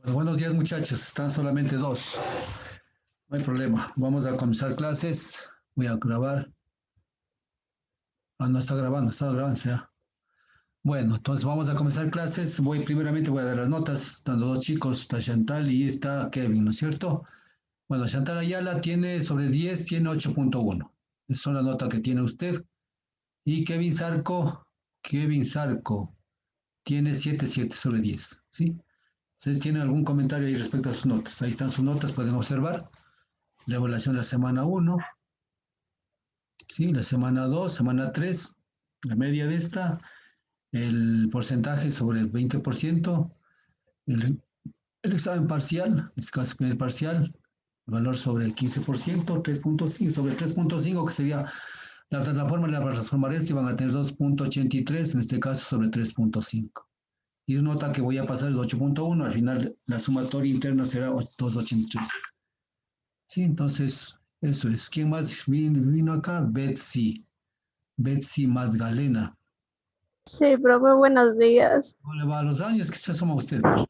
Bueno, buenos días muchachos, están solamente dos, no hay problema. Vamos a comenzar clases, voy a grabar. Ah, no está grabando, ya. Bueno, entonces vamos a comenzar clases. Primeramente voy a dar las notas, están los dos chicos, está Chantal y está Kevin, ¿no es cierto? Bueno, Chantal Ayala tiene sobre 10, tiene 8.1. Esa es la nota que tiene usted. Y Kevin Sarco tiene 7.7 sobre 10, ¿sí? ¿Ustedes tienen algún comentario ahí respecto a sus notas? Ahí están sus notas, pueden observar. La evaluación de la semana 1, ¿sí? La semana 2, semana 3, la media de esta, el porcentaje sobre el 20%, el, el examen parcial, en este caso el primer parcial, el valor sobre el 15%, 3.5, sobre 3.5, que sería la plataforma, la va a transformar esto y van a tener 2.83, en este caso sobre 3.5. Y nota que voy a pasar es 8.1, al final la sumatoria interna será 2.83. Sí, entonces, eso es. ¿Quién más vino acá? Betsy Magdalena. Sí, profe, buenos días. ¿Cómo le va a los años? ¿Qué se asoma usted? Pues?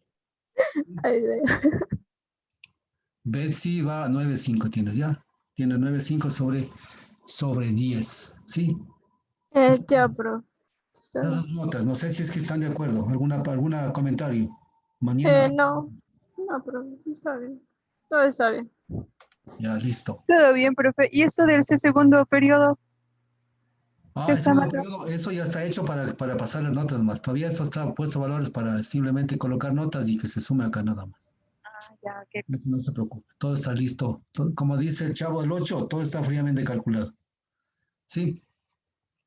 Ay, Betsy va a 9.5, tienes ya. Tiene 9.5 sobre 10. ¿Sí? ya, profe. Está Esas bien. son notas. No sé si es que están de acuerdo. ¿Alguna comentario? Mañana. No, no, profe, sí está bien. Todo está bien. Ya, listo. Todo bien, profe. ¿Y esto del ese segundo periodo que El está segundo marcado? periodo, eso ya está hecho para pasar las notas más. Todavía esto está puesto valores para simplemente colocar notas y que se sume acá nada más. Ah, ya, ok. No se preocupe, todo está listo. Como dice el chavo del 8, todo está fríamente calculado. ¿Sí?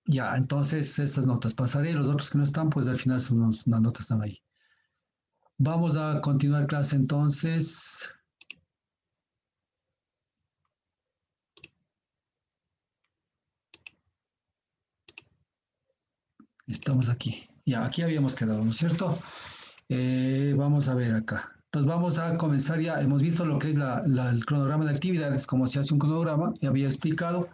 Ya, entonces esas notas pasaré. Los otros que no están, pues al final son unas notas están ahí. Vamos a continuar clase entonces. Estamos aquí. Ya, aquí habíamos quedado, ¿no es cierto? Vamos a ver acá. Entonces vamos a comenzar ya. Hemos visto lo que es el cronograma de actividades, cómo se hace un cronograma, ya había explicado.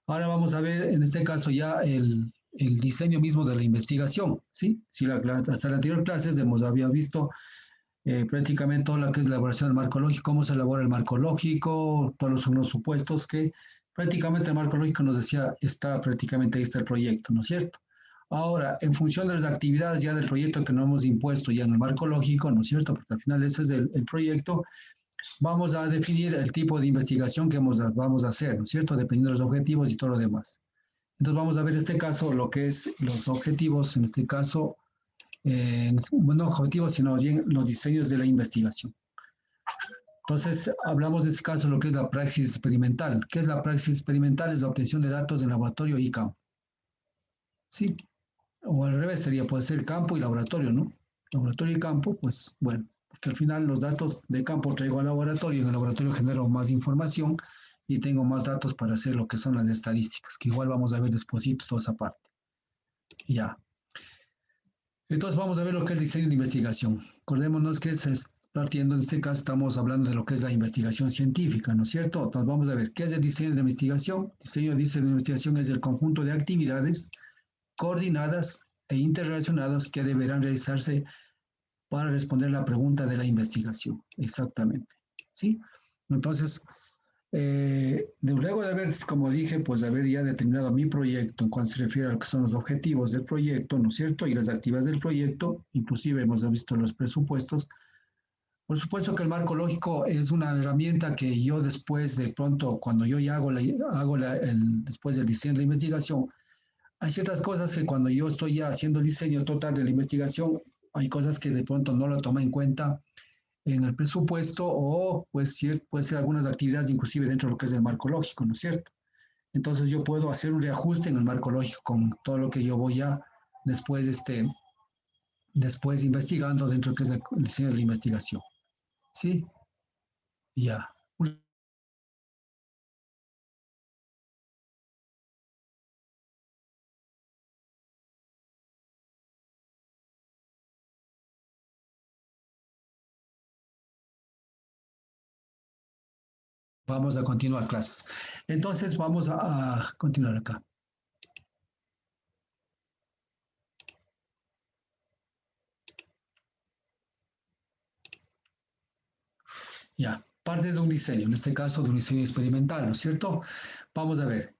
Ahora vamos a ver, en este caso, ya el diseño mismo de la investigación, ¿sí? Si hasta la anterior clase había visto prácticamente todo lo que es la elaboración del marco lógico, cómo se elabora el marco lógico, todos los supuestos que prácticamente el marco lógico nos decía, prácticamente ahí está el proyecto, ¿no es cierto? Ahora, en función de las actividades ya del proyecto que nos hemos impuesto ya en el marco lógico, ¿no es cierto? Porque al final ese es el proyecto, vamos a definir el tipo de investigación que vamos a hacer, ¿no es cierto? Dependiendo de los objetivos y todo lo demás. Entonces vamos a ver en este caso lo que es los objetivos, en este caso, no objetivos, sino bien los diseños de la investigación. Entonces hablamos en este caso de lo que es la praxis experimental. ¿Qué es la praxis experimental? Es la obtención de datos en laboratorio y campo. ¿Sí? O al revés sería, puede ser campo y laboratorio, ¿no? Laboratorio y campo, pues bueno, porque al final los datos de campo traigo al laboratorio, en el laboratorio genero más información y tengo más datos para hacer lo que son las estadísticas, que igual vamos a ver después toda esa parte. Ya. Entonces vamos a ver lo que es el diseño de investigación. Acordémonos que partiendo en este caso estamos hablando de lo que es la investigación científica, ¿no es cierto? Entonces vamos a ver qué es el diseño de investigación. Diseño de investigación es el conjunto de actividades coordinadas e interrelacionadas que deberán realizarse para responder la pregunta de la investigación. Exactamente. ¿Sí? Entonces, luego de haber, como dije, pues de haber ya determinado mi proyecto en cuanto se refiere a lo que son los objetivos del proyecto, ¿no es cierto? Y las actividades del proyecto, inclusive hemos visto los presupuestos. Por supuesto que el marco lógico es una herramienta que yo después de pronto, cuando yo ya después del diseño de la investigación, hay ciertas cosas que cuando yo estoy ya haciendo el diseño total de la investigación, hay cosas que de pronto no lo toma en cuenta en el presupuesto o pues puede ser algunas actividades inclusive dentro de lo que es el marco lógico, ¿no es cierto? Entonces yo puedo hacer un reajuste en el marco lógico con todo lo que yo voy a después, después investigando dentro de lo que es el diseño de la investigación. ¿Sí? Ya. Vamos a continuar clases. Entonces vamos a continuar acá. Ya, partes de un diseño, en este caso de un diseño experimental, ¿no es cierto? Vamos a ver.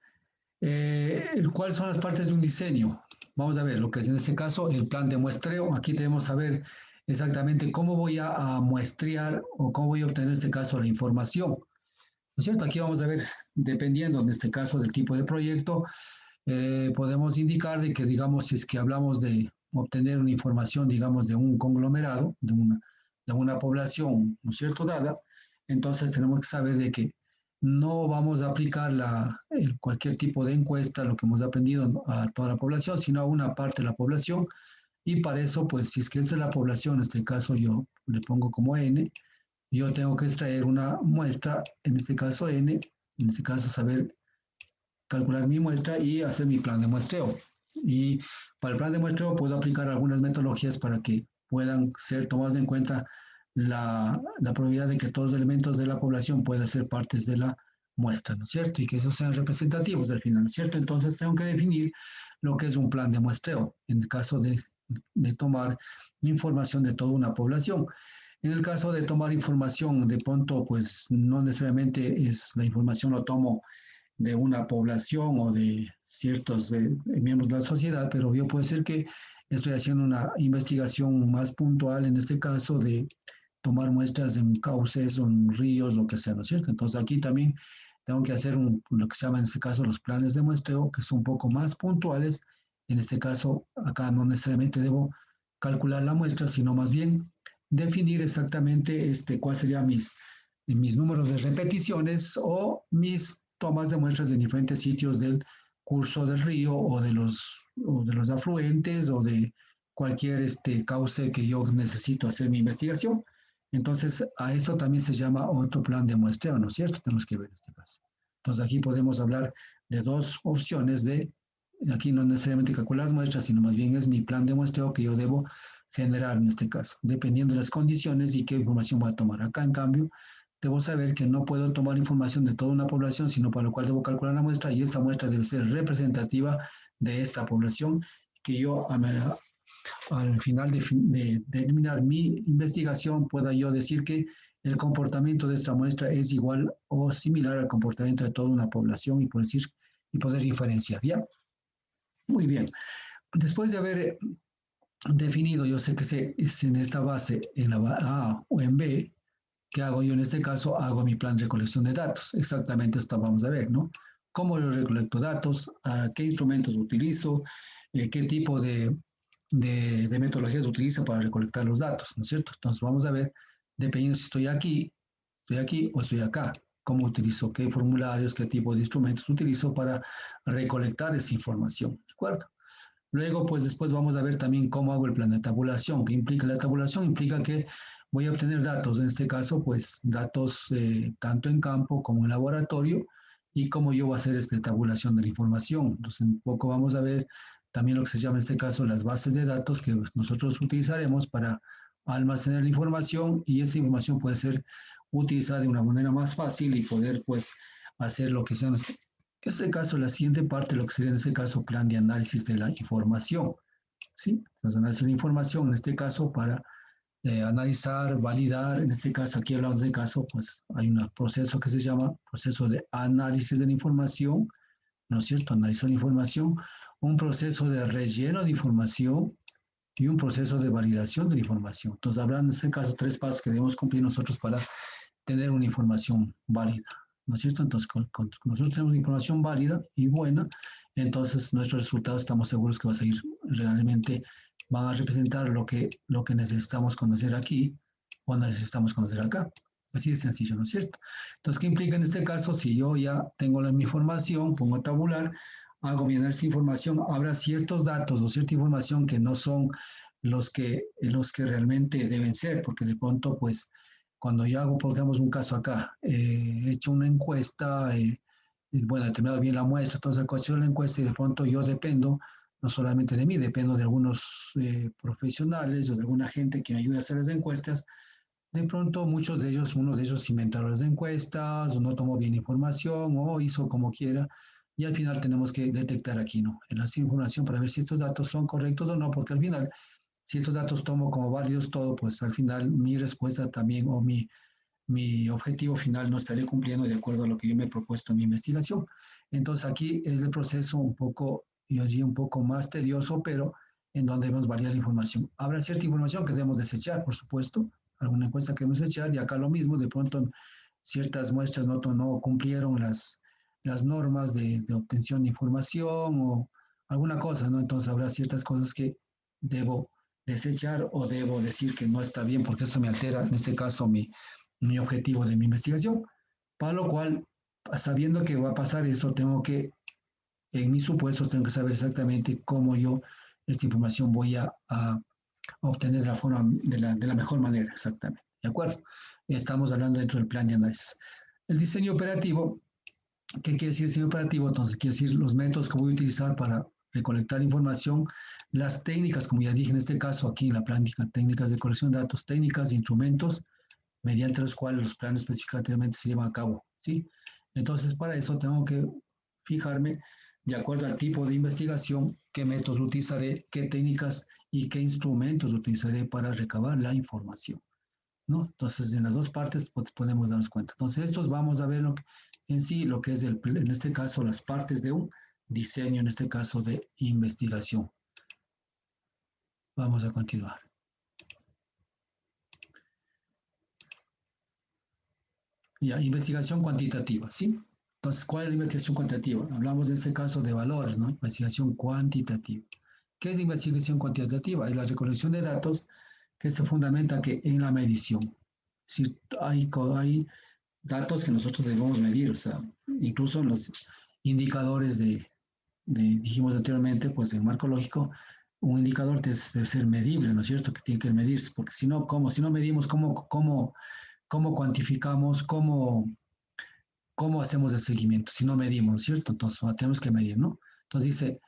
¿Cuáles son las partes de un diseño? Vamos a ver lo que es en este caso el plan de muestreo. Aquí tenemos que saber exactamente cómo voy a muestrear o cómo voy a obtener en este caso la información. ¿No es cierto? Aquí vamos a ver, dependiendo en este caso del tipo de proyecto, podemos indicar de que, digamos, si es que hablamos de obtener una información, digamos, de un conglomerado, de una población, ¿no es cierto?, dada, entonces tenemos que saber de que no vamos a aplicar cualquier tipo de encuesta, lo que hemos aprendido a toda la población, sino a una parte de la población, y para eso, pues, si es que esta es la población, en este caso yo le pongo como N, yo tengo que extraer una muestra, en este caso N, en este caso saber calcular mi muestra y hacer mi plan de muestreo. Y para el plan de muestreo puedo aplicar algunas metodologías para que puedan ser tomadas en cuenta la probabilidad de que todos los elementos de la población puedan ser partes de la muestra, ¿no es cierto? Y que esos sean representativos al final, ¿no es cierto? Entonces tengo que definir lo que es un plan de muestreo en el caso de tomar información de toda una población. En el caso de tomar información de pronto, pues no necesariamente es la información lo tomo de una población o de ciertos miembros de la sociedad, pero yo puede ser que estoy haciendo una investigación más puntual, en este caso de tomar muestras en cauces o en ríos, lo que sea, ¿no es cierto? Entonces aquí también tengo que hacer lo que se llama en este caso los planes de muestreo, que son un poco más puntuales. En este caso, acá no necesariamente debo calcular la muestra, sino más bien definir exactamente cuáles serían mis números de repeticiones o mis tomas de muestras de diferentes sitios del curso del río o de los afluentes o de cualquier cauce que yo necesito hacer mi investigación. Entonces, a eso también se llama otro plan de muestreo, ¿no es cierto? Tenemos que ver este caso. Entonces, aquí podemos hablar de dos opciones aquí no necesariamente calcular las muestras, sino más bien es mi plan de muestreo que yo debo generar en este caso, dependiendo de las condiciones y qué información voy a tomar. Acá, en cambio, debo saber que no puedo tomar información de toda una población, sino para lo cual debo calcular la muestra y esta muestra debe ser representativa de esta población, que yo al final de terminar mi investigación pueda yo decir que el comportamiento de esta muestra es igual o similar al comportamiento de toda una población y poder diferenciar, ¿ya? Muy bien. Después de haber definido, yo sé que es en esta base, en la A o en B, ¿qué hago yo en este caso? Hago mi plan de recolección de datos. Exactamente esto vamos a ver, ¿no? ¿Cómo yo recolecto datos? ¿Qué instrumentos utilizo? ¿Qué tipo de metodologías utilizo para recolectar los datos? ¿No es cierto? Entonces vamos a ver, dependiendo si estoy aquí o estoy acá. ¿Cómo utilizo? ¿Qué formularios, qué tipo de instrumentos utilizo para recolectar esa información? ¿De acuerdo? Luego, pues después vamos a ver también cómo hago el plan de tabulación. ¿Qué implica la tabulación? Implica que voy a obtener datos, en este caso, pues datos tanto en campo como en laboratorio, y cómo yo voy a hacer esta tabulación de la información. Entonces, un poco vamos a ver también lo que se llama en este caso las bases de datos que nosotros utilizaremos para almacenar la información, y esa información puede ser utilizada de una manera más fácil y poder pues hacer lo que sea en este caso, la siguiente parte, lo que sería en este caso plan de análisis de la información, ¿sí? Entonces, análisis de la información, en este caso, para analizar, validar, en este caso, aquí hablamos de caso, pues hay un proceso que se llama proceso de análisis de la información, ¿no es cierto? Analizar la información, un proceso de relleno de información y un proceso de validación de la información. Entonces, habrá en este caso tres pasos que debemos cumplir nosotros para tener una información válida, ¿no es cierto? Entonces, nosotros tenemos información válida y buena, entonces nuestros resultados estamos seguros que va a seguir realmente, van a representar lo que necesitamos conocer aquí o necesitamos conocer acá. Así de sencillo, ¿no es cierto? Entonces, ¿qué implica en este caso? Si yo ya tengo mi información, pongo a tabular, hago bien esa información, habrá ciertos datos o cierta información que no son los que realmente deben ser, porque de pronto, pues, cuando yo hago, pongamos un caso acá, he hecho una encuesta, bueno, he determinado bien la muestra, entonces cuestión la encuesta y de pronto yo dependo, no solamente de mí, dependo de algunos profesionales o de alguna gente que me ayude a hacer las encuestas. De pronto muchos de ellos, uno de ellos inventaron las encuestas o no tomó bien información o hizo como quiera, y al final tenemos que detectar aquí, ¿no? En la información para ver si estos datos son correctos o no, porque al final si estos datos tomo como válidos todo, pues al final mi respuesta también o mi objetivo final no estaré cumpliendo de acuerdo a lo que yo me he propuesto en mi investigación. Entonces aquí es el proceso un poco, yo diría un poco más tedioso, pero en donde debemos variar la información. Habrá cierta información que debemos desechar, por supuesto, alguna encuesta que debemos desechar, y acá lo mismo, de pronto ciertas muestras no cumplieron las normas de obtención de información o alguna cosa, ¿no? Entonces habrá ciertas cosas que debo desechar o debo decir que no está bien porque eso me altera, en este caso, mi objetivo de mi investigación, para lo cual, sabiendo que va a pasar eso, tengo que, en mis supuestos, tengo que saber exactamente cómo yo esta información voy a obtener de la forma, de la mejor manera, exactamente. ¿De acuerdo? Estamos hablando dentro del plan de análisis. El diseño operativo, ¿qué quiere decir diseño operativo? Entonces, quiere decir los métodos que voy a utilizar para recolectar información, las técnicas, como ya dije en este caso aquí en la práctica, técnicas de colección de datos, técnicas e instrumentos mediante los cuales los planes específicamente se llevan a cabo, ¿sí? Entonces, para eso tengo que fijarme, de acuerdo al tipo de investigación, qué métodos utilizaré, qué técnicas y qué instrumentos utilizaré para recabar la información, ¿no? Entonces, en las dos partes pues, podemos darnos cuenta. Entonces, estos vamos a ver en sí lo que es, en este caso, las partes de un diseño, en este caso de investigación. Vamos a continuar. Ya, investigación cuantitativa, ¿sí? Entonces, ¿cuál es la investigación cuantitativa? Hablamos en este caso de valores, ¿no? Investigación cuantitativa. ¿Qué es la investigación cuantitativa? Es la recolección de datos que se fundamenta que en la medición. Si hay datos que nosotros debemos medir, o sea, incluso en los indicadores dijimos anteriormente, pues en marco lógico, un indicador debe ser medible, ¿no es cierto? Que tiene que medirse, porque si no, ¿cómo? Si no medimos, ¿cómo cuantificamos? ¿Cómo hacemos el seguimiento? Si no medimos, ¿cierto? Entonces tenemos que medir, ¿no? Entonces dice,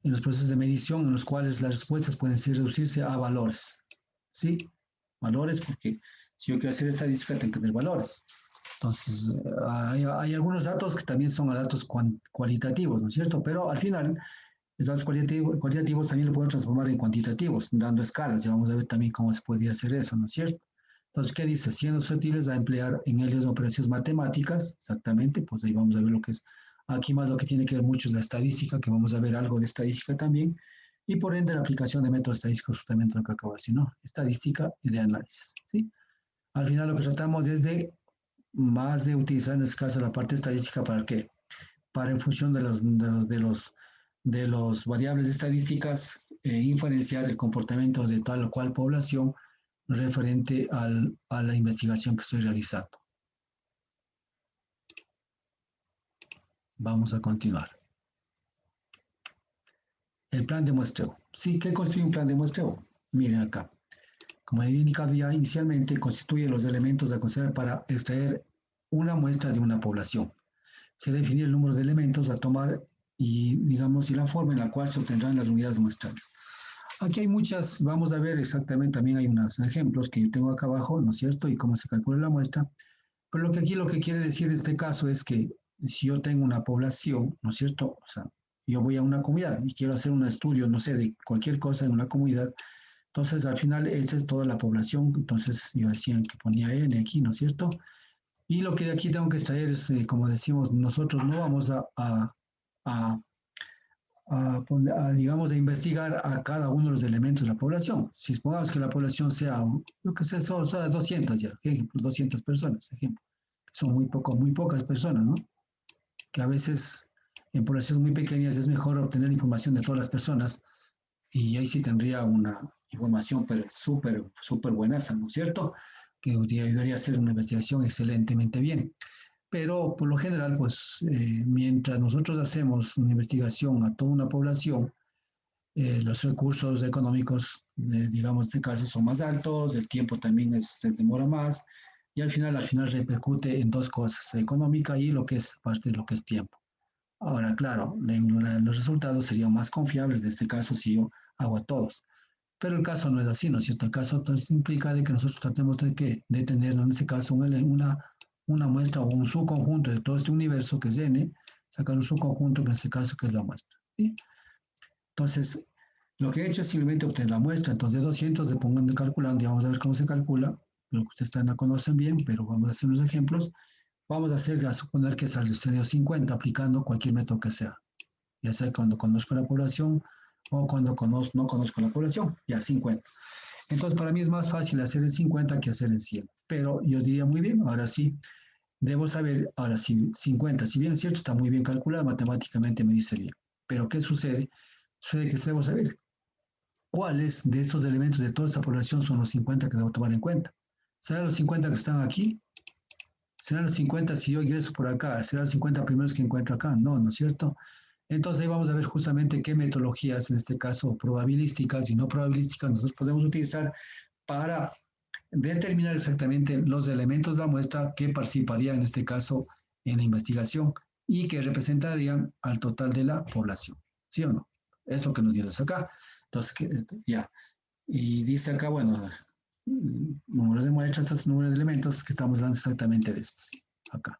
en los procesos de medición en los cuales las respuestas pueden reducirse a valores, ¿sí? Valores, porque si yo quiero hacer estadística, tengo que tener valores. Entonces, hay algunos datos que también son datos cualitativos, ¿no es cierto? Pero al final, los datos cualitativos también lo pueden transformar en cuantitativos, dando escalas. Ya vamos a ver también cómo se podría hacer eso, ¿no es cierto? Entonces, ¿qué dice? Siendo susceptibles a emplear en ellos operaciones matemáticas, exactamente, pues ahí vamos a ver lo que es, aquí más lo que tiene que ver mucho es la estadística, que vamos a ver algo de estadística también, y por ende la aplicación de métodos estadísticos, justamente lo que acabo de decir, ¿no? Estadística y de análisis, ¿sí? Al final lo que tratamos es de utilizar en este caso la parte estadística, ¿para qué? Para en función de los variables estadísticas, inferenciar el comportamiento de tal o cual población referente a la investigación que estoy realizando. Vamos a continuar. El plan de muestreo. Sí, ¿qué constituye un plan de muestreo? Miren acá. Como he indicado ya inicialmente, constituye los elementos a considerar para extraer una muestra de una población. Se define el número de elementos a tomar y, digamos, y la forma en la cual se obtendrán las unidades muestrales. Aquí hay muchas, vamos a ver exactamente, también hay unos ejemplos que yo tengo acá abajo, ¿no es cierto? Y cómo se calcula la muestra. Pero lo que quiere decir este caso es que si yo tengo una población, ¿no es cierto? O sea, yo voy a una comunidad y quiero hacer un estudio, no sé, de cualquier cosa en una comunidad. Entonces, al final, esta es toda la población. Entonces, yo decía que ponía N aquí, ¿no es cierto? Y lo que de aquí tengo que extraer es, como decimos, nosotros no vamos a, digamos, a investigar a cada uno de los elementos de la población. Si supongamos que la población sea, yo qué sé, son 200 ya, ejemplo, 200 personas, ejemplo. Son muy pocas personas, ¿no? Que a veces en poblaciones muy pequeñas es mejor obtener información de todas las personas y ahí sí tendría una información pero súper buena, ¿no es cierto? Que ayudaría a hacer una investigación excelentemente bien. Pero por lo general, pues mientras nosotros hacemos una investigación a toda una población, los recursos económicos, digamos, en este caso son más altos, el tiempo también se demora más y al final repercute en dos cosas, económica y lo que es parte de lo que es tiempo. Ahora, claro, los resultados serían más confiables de este caso si yo hago a todos. Pero el caso no es así, ¿no es cierto? El caso entonces implica de que nosotros tratemos de tener, en este caso, una muestra o un subconjunto de todo este universo que es N, sacar un subconjunto que en este caso que es la muestra, ¿sí? Entonces, lo que he hecho es simplemente obtener la muestra. Entonces, de 200, de pongando calculando y vamos a ver cómo se calcula. lo que ustedes no conocen bien, pero vamos a hacer unos ejemplos. Vamos a suponer que sale usted 50 aplicando cualquier método que sea, ya sea cuando conozco la población o cuando no conozco la población, ya 50. Entonces, para mí es más fácil hacer en 50 que hacer en 100. Pero yo diría muy bien, ahora sí, debo saber, ahora sí, 50, si bien es cierto, está muy bien calculado, matemáticamente me dice bien. Pero ¿qué sucede? Sucede que debo saber cuáles de estos elementos de toda esta población son los 50 que debo tomar en cuenta. ¿Serán los 50 que están aquí? ¿Serán los 50 si yo ingreso por acá? ¿Serán los 50 primeros que encuentro acá? No, ¿no es cierto? Entonces ahí vamos a ver justamente qué metodologías, en este caso probabilísticas y no probabilísticas, nosotros podemos utilizar para determinar exactamente los elementos de la muestra que participarían en este caso en la investigación y que representarían al total de la población. ¿Sí o no? Es lo que nos dieron acá. Entonces, ya. Y dice acá, bueno, número de muestras, número de elementos, que estamos hablando exactamente de esto. ¿Sí? Acá.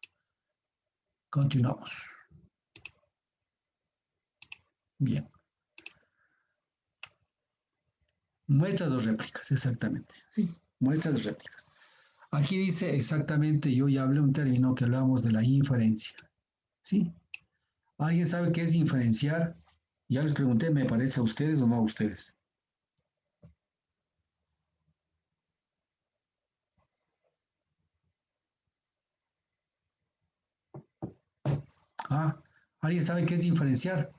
Continuamos. Bien. Muestras o réplicas, exactamente. Sí, muestras o réplicas. Aquí dice exactamente, yo ya hablé un término que hablamos de la inferencia. ¿Sí? ¿Alguien sabe qué es inferenciar? Ya les pregunté, ¿me parece a ustedes o no a ustedes? Ah, ¿alguien sabe qué es inferenciar?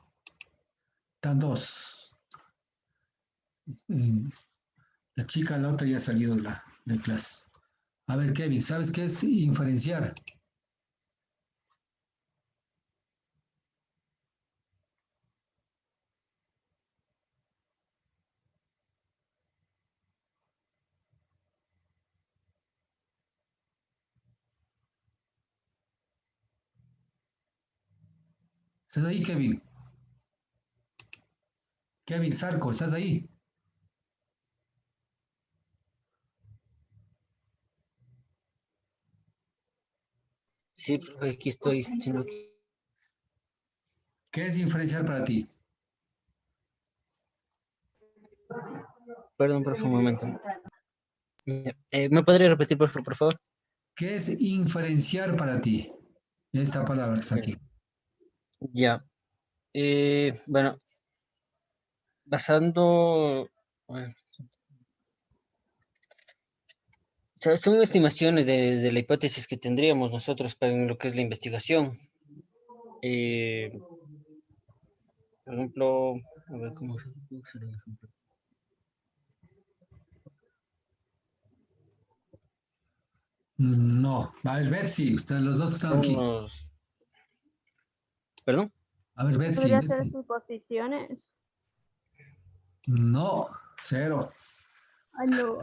Están dos. La chica, la otra ya ha salido de clase. A ver, Kevin, ¿sabes qué es inferenciar? ¿Estás ahí, Kevin? Kevin Sarco, ¿estás ahí? Sí, aquí estoy. ¿Qué es inferenciar para ti? Perdón, por un momento. ¿Me podría repetir, por favor? ¿Qué es inferenciar para ti? Esta palabra que está aquí. Ya. Bueno, basando... bueno, o sea, son estimaciones de la hipótesis que tendríamos nosotros para en lo que es la investigación. Eh, por ejemplo, a ver cómo usar el ejemplo. No. A ver, Betsy, ustedes los dos están aquí. Unos... ¿Perdón? A ver, Betsy, Podría ser Betsy. suposiciones. No, cero. Ay, no.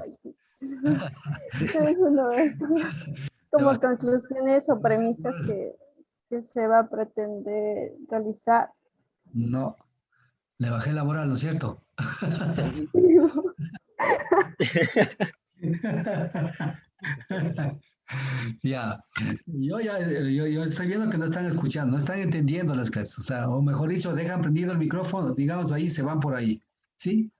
Eso no es. Como conclusiones o premisas que se va a pretender realizar. No, le bajé la moral, ¿no es cierto? O sea, Ya, yo estoy viendo que no están escuchando, no están entendiendo las clases, o sea, o mejor dicho, dejan prendido el micrófono, digamos ahí, se van por ahí, ¿sí?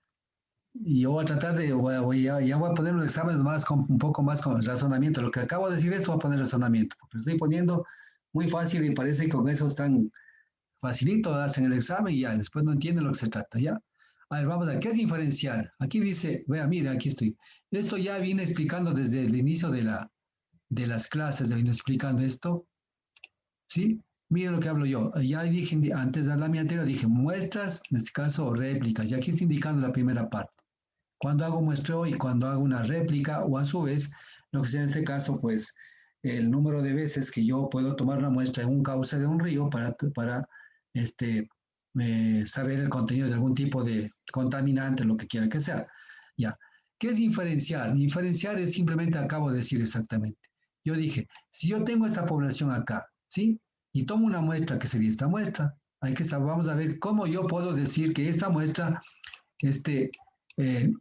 Y yo voy a tratar de, ya voy a poner un examen más un poco más con razonamiento. Lo que acabo de decir esto voy a poner razonamiento, porque estoy poniendo muy fácil y parece que con eso están facilito, hacen el examen y ya, después no entienden lo que se trata, ¿ya? A ver, vamos a ver, ¿qué es diferenciar? Aquí dice, vea, mira, aquí estoy. Esto ya viene explicando desde el inicio de las clases, viene explicando esto, ¿sí? Miren lo que hablo yo. Ya dije, antes de la mía anterior, dije muestras, en este caso réplicas, y aquí está indicando la primera parte. Cuando hago muestreo y cuando hago una réplica, o a su vez, lo que sea en este caso, pues, el número de veces que yo puedo tomar una muestra en un cauce de un río para este, saber el contenido de algún tipo de contaminante, lo que quiera que sea. Ya. ¿Qué es inferenciar? Inferenciar es simplemente, acabo de decir exactamente. Yo dije, si yo tengo esta población acá, ¿sí? Y tomo una muestra, que sería esta muestra, vamos a ver cómo yo puedo decir que esta muestra, eh,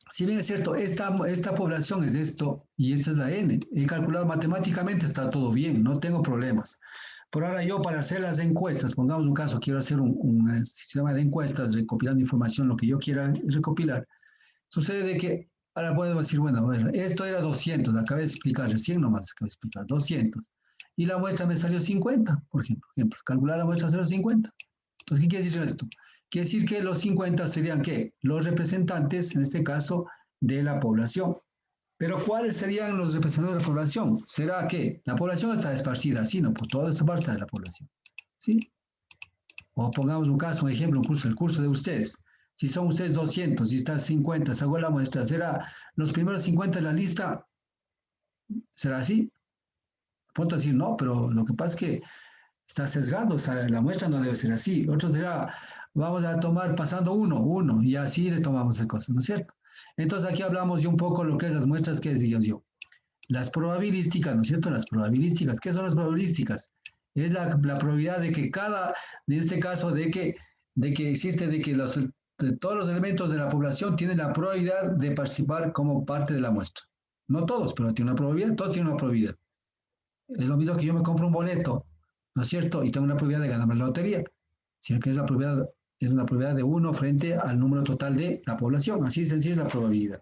si bien es cierto, esta población es esto y esta es la N. He calculado matemáticamente, está todo bien, no tengo problemas. Por ahora yo para hacer las encuestas, pongamos un caso, quiero hacer un sistema de encuestas recopilando información, lo que yo quiera recopilar. Sucede de que Ahora podemos decir, bueno, esto era 200, acabé de explicar, recién nomás acabé de explicar, 200. Y la muestra me salió 50, por ejemplo. Calcular la muestra salió 50. Entonces, ¿qué quiere decir esto? Quiere decir que los 50 serían, ¿qué? Los representantes, en este caso, de la población. Pero ¿cuáles serían los representantes de la población? ¿Será que la población está esparcida, sí, no, por toda esa parte de la población? ¿Sí? O pongamos un caso, un ejemplo, el curso de ustedes. Si son ustedes 200 y están 50, se hago la muestra, ¿será los primeros 50 de la lista? ¿Será así? Punto decir, no, pero lo que pasa es que está sesgado, o sea, la muestra no debe ser así. Otro será, vamos a tomar pasando uno, y así le tomamos el cosas, ¿no es cierto? Entonces aquí hablamos de un poco lo que es las muestras que digo yo. Las probabilísticas, ¿no es cierto? Las probabilísticas, ¿qué son las probabilísticas? Es la probabilidad de que en este caso, de que existe, de que todos los elementos de la población tienen la probabilidad de participar como parte de la muestra. No todos, pero tienen una probabilidad, todos tienen una probabilidad. Es lo mismo que yo me compro un boleto, ¿no es cierto? Y tengo una probabilidad de ganarme la lotería, sino que es una probabilidad de 1 frente al número total de la población. Así de sencillo es la probabilidad.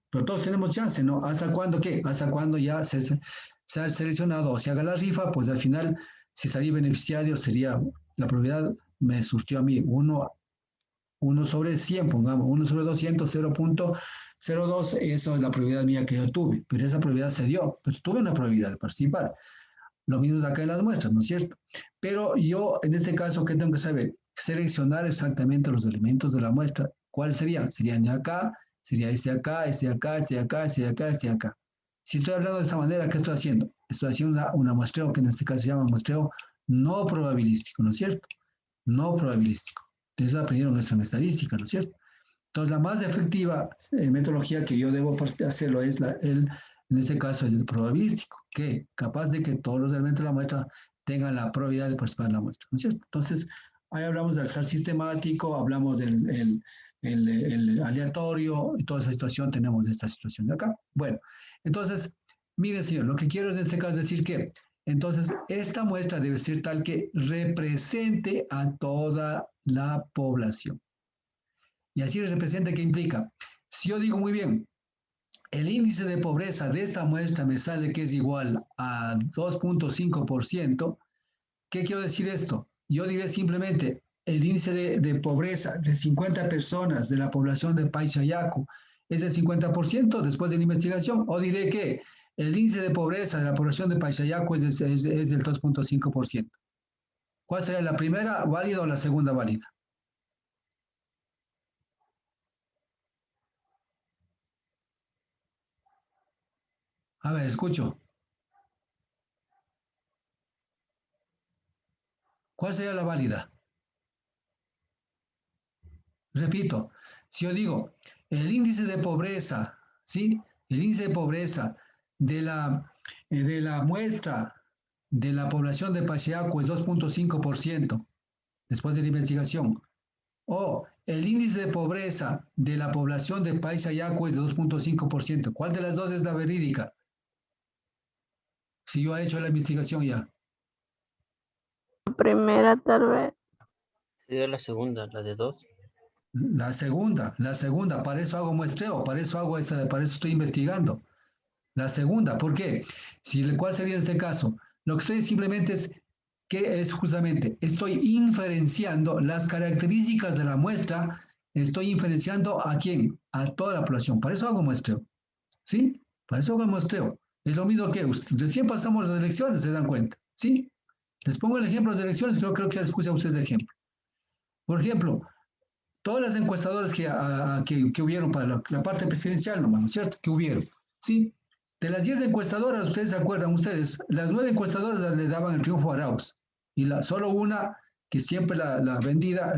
Pero todos tenemos chance, ¿no? ¿Hasta cuándo qué? Hasta cuando ya se ha seleccionado o se haga la rifa, pues al final, si salí beneficiario, sería la probabilidad me surtió a mí 1 sobre 100, pongamos, 1 sobre 200, 0.02, eso es la probabilidad mía que yo tuve, pero esa probabilidad se dio, pero tuve una probabilidad de participar. Lo mismo es acá en las muestras, ¿no es cierto? Pero yo, en este caso, ¿qué tengo que saber? Seleccionar exactamente los elementos de la muestra. ¿Cuáles serían? Serían de acá, sería este de acá, este de acá, este de acá, este de acá, este de acá. Si estoy hablando de esta manera, ¿qué estoy haciendo? Estoy haciendo una muestreo que en este caso se llama muestreo no probabilístico, ¿no es cierto? No probabilístico. Eso aprendieron esto en estadística, ¿no es cierto? Entonces, la más efectiva metodología que yo debo hacerlo es en este caso es el probabilístico, que capaz de que todos los elementos de la muestra tengan la probabilidad de participar en la muestra, ¿no es cierto? Entonces, ahí hablamos del alzar sistemático, hablamos del el aleatorio, y toda esa situación, tenemos esta situación de acá. Bueno, entonces, mire, señor, lo que quiero en este caso es decir que, entonces, esta muestra debe ser tal que represente a toda la población. Y así representa, ¿qué implica? Si yo digo muy bien, el índice de pobreza de esta muestra me sale que es igual a 2.5%, ¿qué quiero decir esto? Yo diré simplemente, el índice de pobreza de 50 personas de la población de Pachayacu es del 50% después de la investigación, o diré que el índice de pobreza de la población de Pachayacu es del 2.5%. ¿Cuál sería la primera válida o la segunda válida? A ver, escucho. ¿Cuál sería la válida? Repito, si yo digo, el índice de pobreza, ¿sí? El índice de pobreza de la muestra de la población de Pacheco es 2.5% después de la investigación. O el índice de pobreza de la población de Pachayaco es de 2.5%. ¿Cuál de las dos es la verídica? Si yo he hecho la investigación ya. Primera, tal vez. Sería la segunda, la de 2. La segunda, para eso hago muestreo, para eso estoy investigando. La segunda, ¿por qué? ¿Cuál sería en este caso? Lo que estoy simplemente es que es justamente, estoy inferenciando las características de la muestra, estoy inferenciando ¿a quién? A toda la población. Para eso hago muestreo. ¿Sí? Para eso hago muestreo. Es lo mismo que recién pasamos las elecciones, se dan cuenta. ¿Sí? Les pongo el ejemplo de las elecciones, yo creo que les puse a ustedes de ejemplo. Por ejemplo, todas las encuestadoras que hubieron para la parte presidencial, ¿no es cierto? Que hubieron, ¿sí? De las 10 encuestadoras, ustedes se acuerdan, las 9 encuestadoras le daban el triunfo a Arauz. Y solo una que siempre la vendida,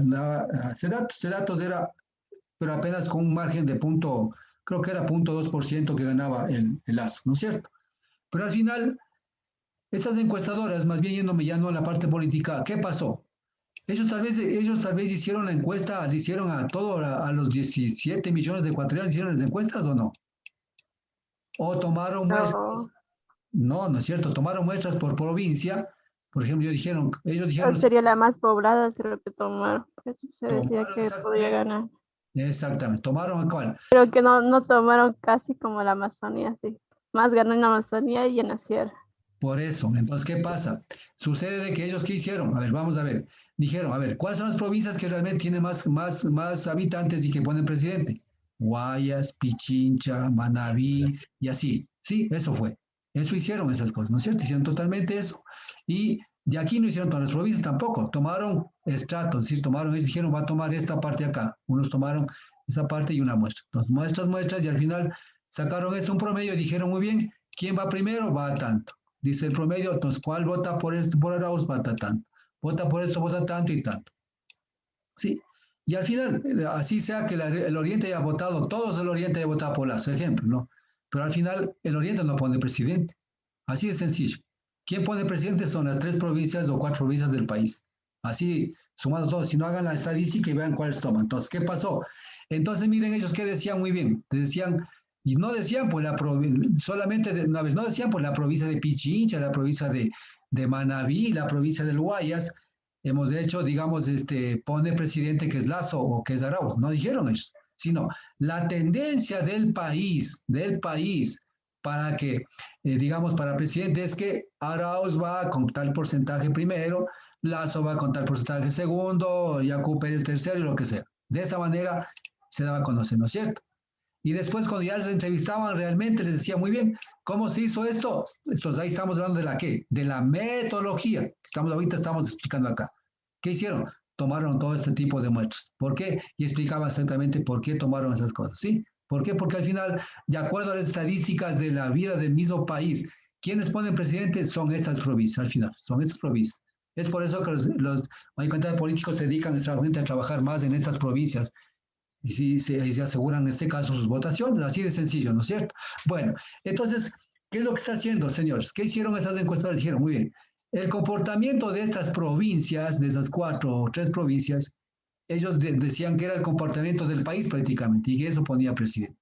Cerratos era, pero apenas con un margen de creo que era 0.2% que ganaba el Lazo, ¿no es cierto? Pero al final, estas encuestadoras, más bien yéndome ya no a la parte política, ¿qué pasó? Ellos tal vez hicieron la encuesta, le hicieron a los 17 millones de ecuatorianos, ¿hicieron las encuestas o no? O tomaron muestras, no es cierto, tomaron muestras por provincia, por ejemplo, ellos dijeron, Sería la más poblada, creo que tomaron, por eso se decía que podría ganar. Exactamente. ¿Tomaron a cuál? Creo que no tomaron casi como la Amazonía, sí. Más ganó en la Amazonía y en la sierra. Por eso. Entonces, ¿qué pasa? Sucede de que ellos, ¿qué hicieron? A ver, vamos a ver. Dijeron, a ver, ¿cuáles son las provincias que realmente tienen más habitantes y que ponen presidente? Guayas, Pichincha, Manabí y así. Sí, eso fue. Eso hicieron esas cosas, ¿no es cierto? Hicieron totalmente eso. Y de aquí no hicieron todas las provincias tampoco. Tomaron estratos, es decir, tomaron, ellos dijeron, va a tomar esta parte acá. Unos tomaron esa parte y una muestra. Entonces, muestras, y al final sacaron esto, un promedio, y dijeron, muy bien, ¿quién va primero? Va a tanto. Dice el promedio, entonces, ¿cuál vota por esto, por Arauz? Vota tanto. Vota por esto, vota tanto y tanto. Sí. Y al final, así sea que el Oriente haya votado, todos el Oriente haya votado por Lazo, ejemplo, ¿no? Pero al final, el Oriente no pone presidente. Así de sencillo. ¿Quién pone presidente? Son las 3 provincias o 4 provincias del país. Así, sumados todos. Si no, hagan la estadística y vean cuáles toman. Entonces, ¿qué pasó? Entonces, miren ellos qué decían muy bien. Decían, y no decían por solamente una vez, no decían por la provincia de Pichincha, la provincia de Manabí, la provincia del Guayas. Hemos hecho, digamos, pone presidente que es Lazo o que es Arauz. No dijeron ellos, sino la tendencia del país para que, digamos, para presidente es que Arauz va con tal porcentaje primero, Lazo va con tal porcentaje segundo, Yacu Pérez tercero y lo que sea. De esa manera se daba a conocer, ¿no es cierto? Y después cuando ya se entrevistaban realmente les decía muy bien, ¿cómo se hizo esto? Entonces ahí estamos hablando de la qué, de la metodología. Ahorita estamos explicando acá. ¿Qué hicieron? Tomaron todo este tipo de muestras. ¿Por qué? Y explicaba exactamente por qué tomaron esas cosas, ¿sí? ¿Por ququé? Porque al final, de acuerdo a las estadísticas de la vida del mismo país, quienes ponen presidente son estas provincias, al final, son estas provincias. Es por eso que los políticos se dedican extremadamente a trabajar más en estas provincias y si se aseguran en este caso sus votaciones, así de sencillo, ¿no es cierto? Bueno, entonces, ¿qué es lo que está haciendo, señores? ¿Qué hicieron esas encuestadoras? Dijeron, muy bien, el comportamiento de estas provincias, de esas 4 o 3 provincias, ellos decían que era el comportamiento del país prácticamente y que eso ponía presidente.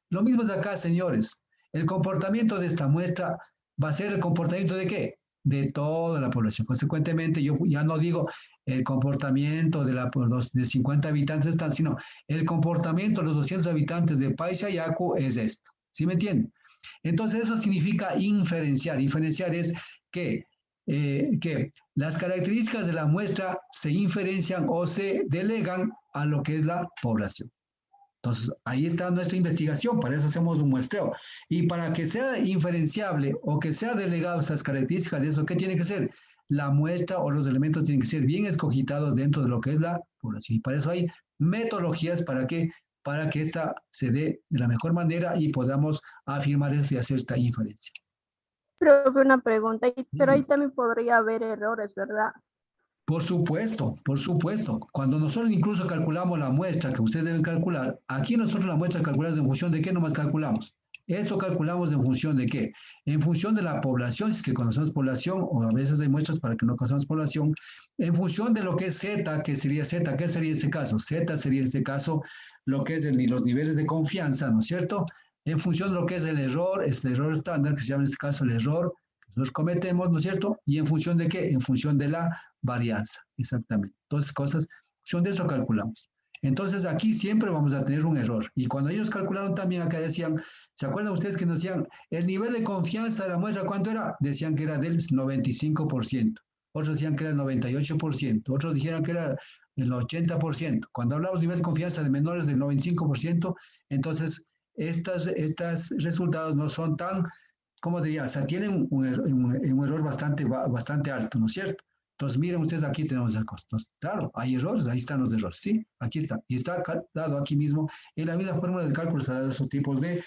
Lo mismo es acá, señores. El comportamiento de esta muestra va a ser el comportamiento de qué? De toda la población. Consecuentemente, yo ya no digo el comportamiento de 50 habitantes, sino el comportamiento de los 200 habitantes de Paisa y Yacu es esto. ¿Sí me entienden? Entonces, eso significa inferenciar. Inferenciar es que las características de la muestra se inferencian o se delegan a lo que es la población. Entonces, ahí está nuestra investigación, para eso hacemos un muestreo. Y para que sea inferenciable o que sea delegado esas características de eso, ¿qué tiene que ser? La muestra o los elementos tienen que ser bien escogitados dentro de lo que es la población. Y para eso hay metodologías para que esta se dé de la mejor manera y podamos afirmar esto y hacer esta inferencia. Pero una pregunta, pero ahí también podría haber errores, ¿verdad? Por supuesto, por supuesto. Cuando nosotros incluso calculamos la muestra que ustedes deben calcular, aquí nosotros la muestra calculamos en función de qué nomás calculamos. Esto calculamos en función de qué? En función de la población, si es que conocemos población, o a veces hay muestras para que no conozcamos población, en función de lo que es Z, que sería Z, ¿qué sería este caso? Z sería en este caso lo que es los niveles de confianza, ¿no es cierto? En función de lo que es el error, este error estándar, que se llama en este caso el error que nosotros cometemos, ¿no es cierto? ¿Y en función de qué? En función de la varianza, exactamente. Entonces, cosas, son de eso calculamos. Entonces, aquí siempre vamos a tener un error. Y cuando ellos calcularon también acá decían, ¿se acuerdan ustedes que nos decían, el nivel de confianza de la muestra, ¿cuánto era? Decían que era del 95%. Otros decían que era el 98%. Otros dijeron que era el 80%. Cuando hablamos de nivel de confianza de menores del 95%, entonces estos resultados no son tan, ¿cómo diría? O sea, tienen un error bastante alto, ¿no es cierto? Entonces, miren ustedes, aquí tenemos el costo. Entonces, claro, hay errores, ahí están los errores, ¿sí? Aquí está. Y está dado aquí mismo, en la misma fórmula del cálculo está dado esos tipos de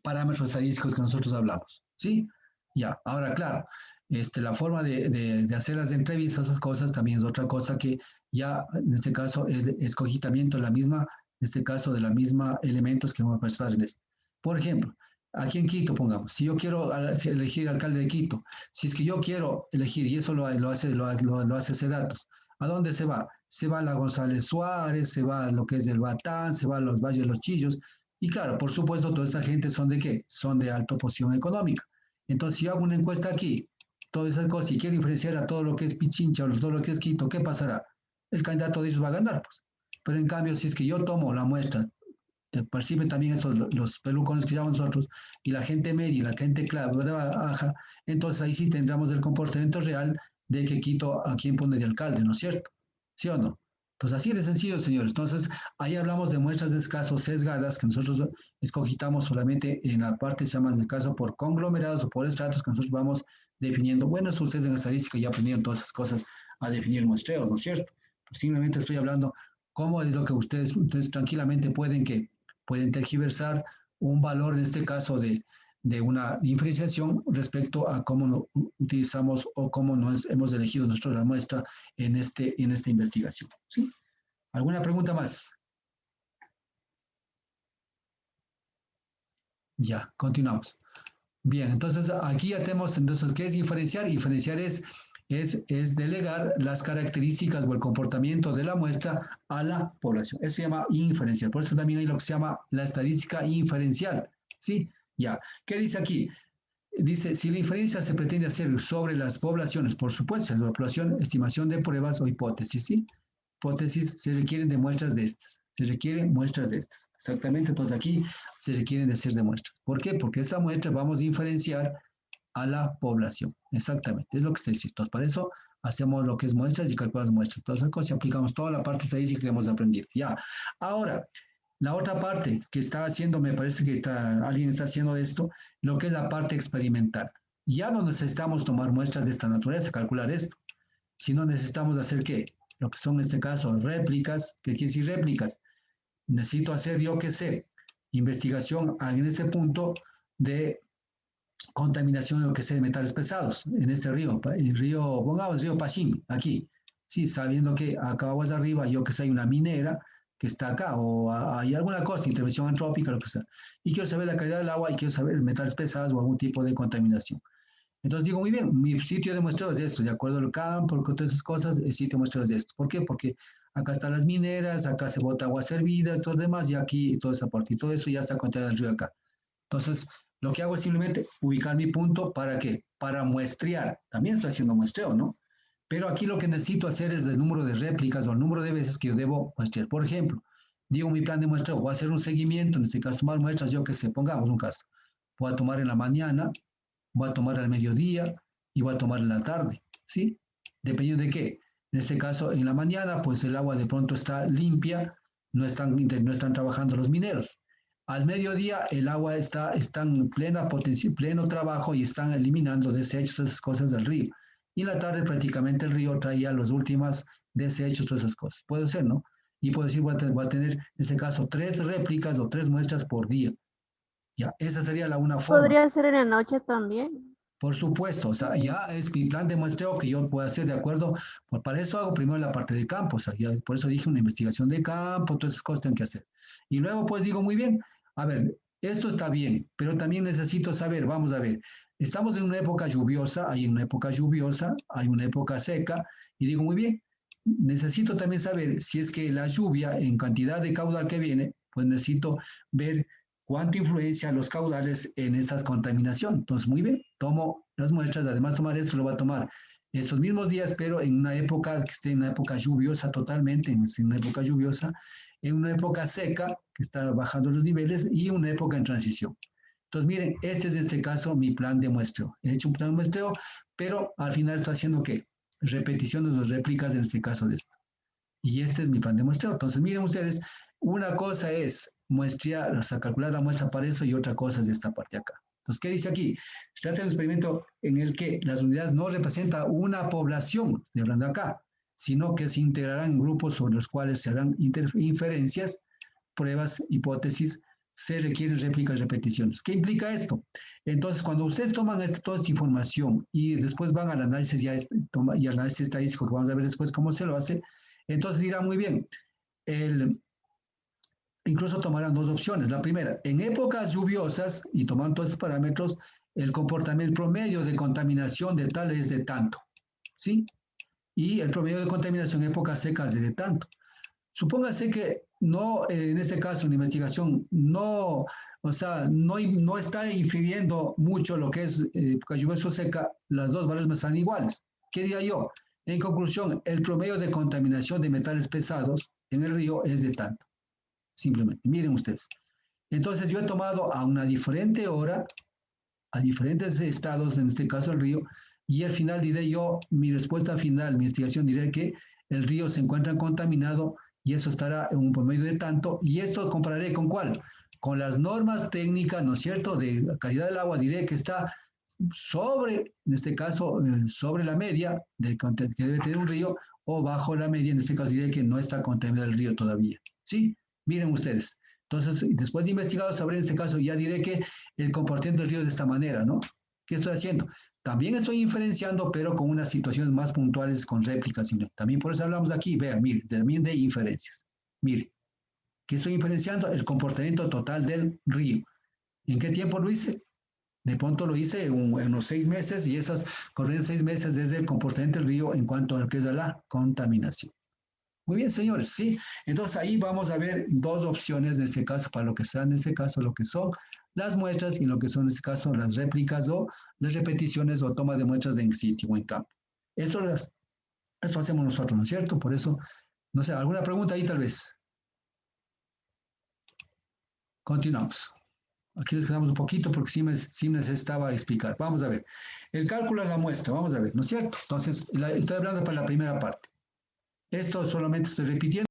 parámetros estadísticos que nosotros hablamos, ¿sí? Ya, ahora, claro, la forma de hacer las entrevistas, esas cosas, también es otra cosa que ya, en este caso, es de escogitamiento de la misma, en este caso, de la misma elementos que vamos a participar en esto. Por ejemplo, aquí en Quito, pongamos, si yo quiero elegir alcalde de Quito, si es que yo quiero elegir, y eso lo hace CEDATUS, ¿a dónde se va? Se va a la González Suárez, se va a lo que es el Batán, se va a los Valles de los Chillos, y claro, por supuesto, toda esta gente son de ¿qué? Son de alta posición económica. Entonces, si yo hago una encuesta aquí, todas esas cosas, y quiero influenciar a todo lo que es Pichincha o todo lo que es Quito, ¿qué pasará? El candidato de ellos va a ganar, pues. Pero en cambio, si es que yo tomo la muestra, te perciben también esos los pelucones que llamamos nosotros, y la gente media y la gente baja, entonces ahí sí tendremos el comportamiento real de que Quito a quién pone de alcalde, ¿no es cierto? ¿Sí o no? Pues así de sencillo, señores. Entonces, ahí hablamos de muestras de escaso sesgadas que nosotros escogitamos solamente en la parte, se llama en el caso por conglomerados o por estratos que nosotros vamos definiendo. Bueno, eso ustedes en estadística ya aprendieron todas esas cosas a definir muestreos, ¿no es cierto? Pues simplemente estoy hablando cómo es lo que ustedes tranquilamente pueden tergiversar un valor, en este caso, de una diferenciación respecto a cómo lo utilizamos o cómo nos hemos elegido nuestra muestra en esta investigación. ¿Sí? ¿Alguna pregunta más? Ya, continuamos. Bien, entonces aquí ya tenemos, entonces, ¿qué es diferenciar? Diferenciar es delegar las características o el comportamiento de la muestra a la población. Eso se llama inferencial. Por eso también hay lo que se llama la estadística inferencial. ¿Sí? Ya. ¿Qué dice aquí? Dice, si la inferencia se pretende hacer sobre las poblaciones, por supuesto, la población, estimación de pruebas o hipótesis, ¿sí? Hipótesis, se requieren de muestras de estas. Se requieren muestras de estas. Exactamente, entonces aquí se requieren de ser de muestras. ¿Por qué? Porque esta muestra vamos a inferenciar a la población. Exactamente, es lo que está diciendo. Entonces, para eso hacemos lo que es muestras y calculamos muestras. Entonces, aplicamos toda la parte estadística que hemos aprendido. Ya. Ahora, la otra parte que está haciendo, me parece que alguien está haciendo esto, lo que es la parte experimental. Ya no necesitamos tomar muestras de esta naturaleza, calcular esto, sino necesitamos hacer ¿qué? Lo que son en este caso réplicas. ¿Qué quiere decir réplicas? Necesito hacer, yo qué sé, investigación en ese punto de contaminación de lo que sea de metales pesados en este río, el río, pongamos río Pachín, aquí, sí, sabiendo que acá aguas arriba, yo que sé, hay una minera que está acá, o hay alguna cosa, intervención antrópica, lo que sea, y quiero saber la calidad del agua y quiero saber metales pesados o algún tipo de contaminación. Entonces digo, muy bien, mi sitio de muestreo es de esto, de acuerdo al campo, con todas esas cosas, el sitio de muestreo es de esto. ¿Por qué? Porque acá están las mineras, acá se bota agua hervida, todo lo demás, y aquí toda esa parte, y todo eso ya está contenida en el río acá. Entonces, lo que hago es simplemente ubicar mi punto, ¿para qué? Para muestrear. También estoy haciendo muestreo, ¿no? Pero aquí lo que necesito hacer es el número de réplicas o el número de veces que yo debo muestrear. Por ejemplo, digo mi plan de muestreo, voy a hacer un seguimiento, en este caso tomar muestras, yo que sé, pongamos un caso. Voy a tomar en la mañana, voy a tomar al mediodía y voy a tomar en la tarde, ¿sí? Dependiendo de qué. En este caso, en la mañana, pues el agua de pronto está limpia, no están trabajando los mineros. Al mediodía el agua está en pleno trabajo y están eliminando desechos, todas esas cosas del río. Y en la tarde prácticamente el río traía los últimos desechos, todas esas cosas. Puede ser, ¿no? Y puedo decir, voy a tener, en este caso, 3 réplicas o 3 muestras por día. Ya, esa sería una forma. Podría ser en la noche también. Por supuesto, o sea, ya es mi plan de muestreo que yo puedo hacer de acuerdo, pues para eso hago primero la parte de campo, o sea, por eso dije una investigación de campo, todas esas cosas tengo que hacer. Y luego pues digo, muy bien, a ver, esto está bien, pero también necesito saber, vamos a ver, estamos en una época lluviosa, hay una época lluviosa, hay una época seca, y digo, muy bien, necesito también saber si es que la lluvia en cantidad de caudal que viene, pues necesito ver cuánto influencia los caudales en esta contaminación. Entonces, muy bien, tomo las muestras, además tomar esto, lo va a tomar estos mismos días, pero en una época que esté en una época lluviosa totalmente, en una época lluviosa, en una época seca, que está bajando los niveles, y una época en transición. Entonces, miren, este es en este caso mi plan de muestreo. He hecho un plan de muestreo, pero al final estoy haciendo ¿qué? Repeticiones o réplicas en este caso de esto. Y este es mi plan de muestreo. Entonces, miren ustedes, una cosa es muestrear, o sea, calcular la muestra para eso y otra cosa es de esta parte acá. Entonces, ¿qué dice aquí? Se trata de un experimento en el que las unidades no representan una población, de hablando acá, sino que se integrarán en grupos sobre los cuales se harán inferencias, pruebas, hipótesis, se requieren réplicas y repeticiones. ¿Qué implica esto? Entonces, cuando ustedes toman toda esta información y después van al análisis y al análisis estadístico, que vamos a ver después cómo se lo hace, entonces dirá muy bien, incluso tomarán 2 opciones. La primera, en épocas lluviosas, y tomando todos esos parámetros, el comportamiento promedio de contaminación de tal es de tanto, ¿sí? Y el promedio de contaminación en épocas secas es de tanto. Supóngase que no, en este caso, la investigación no, o sea, no está infiriendo mucho lo que es época lluviosa o seca, las dos valores me salen iguales. ¿Qué diría yo? En conclusión, el promedio de contaminación de metales pesados en el río es de tanto. Simplemente, miren ustedes. Entonces yo he tomado a una diferente hora, a diferentes estados, en este caso el río, y al final diré yo, mi respuesta final, mi investigación diré que el río se encuentra contaminado y eso estará en un promedio de tanto, y esto compararé con ¿cuál? Con las normas técnicas, ¿no es cierto?, de calidad del agua, diré que está sobre, en este caso, sobre la media del que debe tener un río, o bajo la media, en este caso diré que no está contaminado el río todavía, ¿sí? Miren ustedes. Entonces, después de investigado, sabré en este caso, ya diré que el comportamiento del río es de esta manera, ¿no? ¿Qué estoy haciendo? También estoy inferenciando, pero con unas situaciones más puntuales, con réplicas. También por eso hablamos aquí, vean, mire, también de inferencias. Mire, ¿qué estoy inferenciando? El comportamiento total del río. ¿En qué tiempo lo hice? De pronto lo hice en unos 6 meses y esos corrieron 6 meses desde el comportamiento del río en cuanto a lo que es la contaminación. Muy bien, señores, sí. Entonces ahí vamos a ver dos opciones en este caso, para lo que sea en este caso, lo que son las muestras y lo que son en este caso las réplicas o las repeticiones o toma de muestras en sitio o en campo. Esto hacemos nosotros, ¿no es cierto? Por eso, no sé, ¿alguna pregunta ahí tal vez? Continuamos. Aquí les quedamos un poquito porque sí me necesitaba explicar. Vamos a ver. El cálculo de la muestra, vamos a ver, ¿no es cierto? Entonces, estoy hablando para la primera parte. Esto solamente estoy repitiendo.